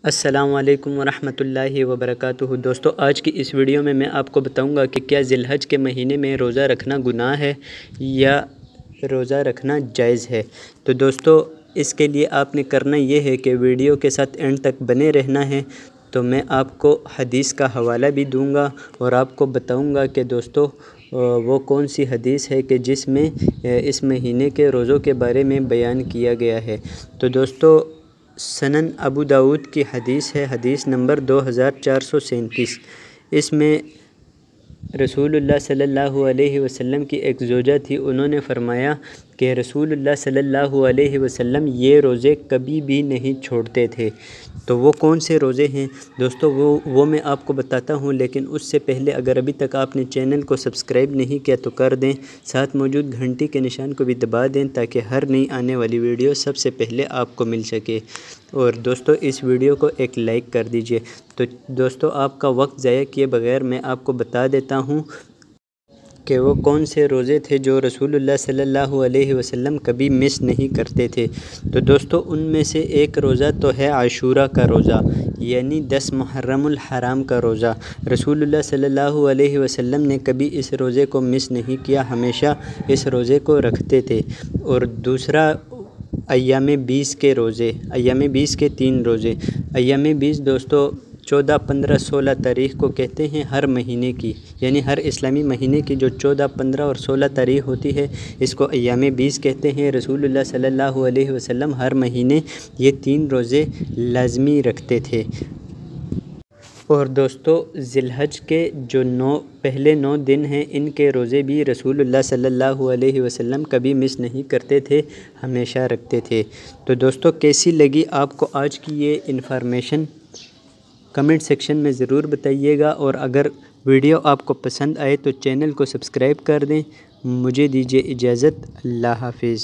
السلام علیکم ورحمۃ اللہ وبرکاتہ۔ دوستو، آج کی اس ویڈیو میں آپ کو بتاؤں گا کہ کیا ذی الحج کے مہینے میں روزہ رکھنا گناہ ہے یا روزہ رکھنا جائز ہے۔ تو دوستو، اس کے لیے آپ نے کرنا یہ ہے کہ ویڈیو کے ساتھ اینڈ تک بنے رہنا ہے۔ تو میں آپ کو حدیث کا حوالہ بھی دوں گا اور آپ کو بتاؤں گا کہ دوستو وہ کون سی حدیث ہے کہ جس میں اس مہینے کے روزوں کے بارے میں بیان کیا گیا ہے۔ تو دوستو، سنن ابو داؤد کی حدیث ہے، حدیث نمبر 2437۔ اس میں رسول اللہ صلی اللہ علیہ وسلم کی ایک زوجہ تھی، انہوں نے فرمایا کہ رسول اللہ صلی اللہ علیہ وسلم یہ روزے کبھی بھی نہیں چھوڑتے تھے۔ تو وہ کون سے روزے ہیں دوستو، وہ میں آپ کو بتاتا ہوں، لیکن اس سے پہلے اگر ابھی تک آپ نے چینل کو سبسکرائب نہیں کیا تو کر دیں، ساتھ موجود گھنٹی کے نشان کو بھی دبا دیں تاکہ ہر نئی آنے والی ویڈیو سب سے پہلے آپ کو مل سکے۔ اور دوستو، اس ویڈیو کو ایک لائک کر دیجئے۔ تو دوستو، آپ کا وقت ضائع کیے بغیر میں آپ کو بتا دیتا ہوں کہ وہ کون سے روزے تھے جو رسول اللہ صلی اللہ علیہ وسلم کبھی مس نہیں کرتے تھے۔ تو دوستو، ان میں سے ایک روزہ تو ہے عاشوراء کا روزہ، یعنی 10 محرم الحرام کا روزہ۔ رسول اللہ صلی اللہ علیہ وسلم نے کبھی اس روزے کو مس نہیں کیا، ہمیشہ اس روزے کو رکھتے تھے۔ اور دوسرا ایام 20 کے روزے، ایام 20 کے 3 روزے۔ ایام 20 دوستو 14، 15، 16 تاریخ کو کہتے ہیں ہر مہینے کی، یعنی ہر اسلامی مہینے کی جو 14، 15 اور 16 تاریخ ہوتی ہے، اس کو ایام 20 کہتے ہیں۔ رسول اللہ صلی اللہ علیہ وسلم ہر مہینے یہ 3 روزے لازمی رکھتے تھے۔ اور دوستو، ذی الحج کے جو پہلے 9 دن ہیں، ان کے روزے بھی رسول اللہ صلی اللہ علیہ وسلم کبھی مس نہیں کرتے تھے، ہمیشہ رکھتے تھے۔ تو دوستو، کیسی لگی آپ کو آج کی یہ انفارمیشن، کمنٹ سیکشن میں ضرور بتائیے گا، اور اگر ویڈیو آپ کو پسند آئے تو چینل کو سبسکرائب کر دیں۔ مجھے دیجیے اجازت، اللہ حافظ۔